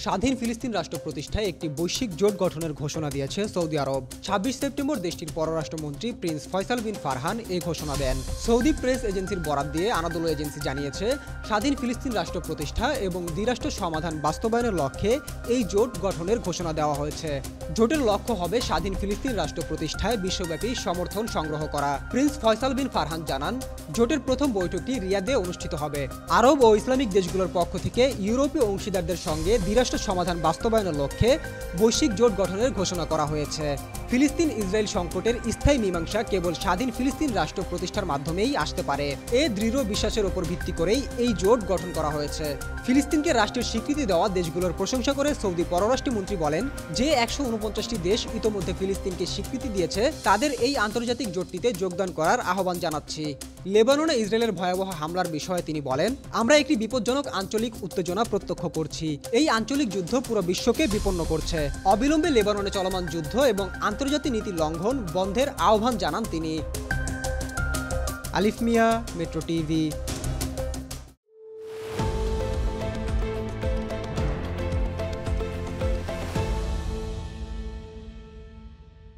স্বাধীন ফিলিস্তিন রাষ্ট্র প্রতিষ্ঠায় একটি বৈশ্বিক জোট গঠনের ঘোষণা দিয়েছে সৌদি আরব। ২৬ সেপ্টেম্বর দেশটির পররাষ্ট্রমন্ত্রী প্রিন্স ফয়সাল বিন ফারহান এই ঘোষণা দেন। সৌদি প্রেস এজেন্সির বরাত দিয়ে আনাদোলু এজেন্সি জানিয়েছে, স্বাধীন ফিলিস্তিন রাষ্ট্র প্রতিষ্ঠা এবং দ্বিরাষ্ট্র সমাধান বাস্তবায়নের লক্ষ্যে এই জোট গঠনের ঘোষণা দেওয়া হয়েছে। জোটের লক্ষ্য হবে স্বাধীন ফিলিস্তিন রাষ্ট্র প্রতিষ্ঠায় বিশ্বব্যাপী সমর্থন সংগ্রহ করা। প্রিন্স ফয়সাল বিন ফারহান জানান, জোটের প্রথম বৈঠকটি রিয়াদে অনুষ্ঠিত হবে। আরব ও ইসলামিক দেশগুলোর পক্ষ থেকে ইউরোপীয় অংশীদারদের সঙ্গে দ্বিরাষ্ট্র সমাধান বাস্তবায়নের লক্ষ্যে বৈশ্বিক জোট গঠনের ঘোষণা করা হয়েছে। ফিলিস্তিন ইসরায়েল সংকটের স্থায়ী মীমাংসা কেবল স্বাধীন ফিলিস্তিন রাষ্ট্র প্রতিষ্ঠার মাধ্যমেই আসতে পারে। এই দৃঢ় বিশ্বাসের উপর ভিত্তি করেই এই জোট গঠন করা হয়েছে। ফিলিস্তিনকে রাষ্ট্রের স্বীকৃতি দেওয়া দেশগুলোর প্রশংসা করে সৌদি পররাষ্ট্রমন্ত্রী বলেন, যে ১৪৯টি দেশ ইতোমধ্যে ফিলিস্তিনকে স্বীকৃতি দিয়েছে তাদের এই আন্তর্জাতিক জোটটিতে যোগদান করার আহ্বান জানাচ্ছি। লেবাননে ইসরায়েলের ভয়াবহ হামলার বিষয়ে তিনি বলেন, আমরা একটি বিপজ্জনক আঞ্চলিক উত্তেজনা প্রত্যক্ষ করছি। এই আঞ্চলিক যুদ্ধ পুরো বিশ্বকে বিপন্ন করছে। অবিলম্বে লেবাননে চলমান যুদ্ধ এবং আন্তর্জাতিক নীতি লঙ্ঘন বন্ধের আহ্বান জানান তিনি। আলিফ মিয়া, মেট্রো টিভি।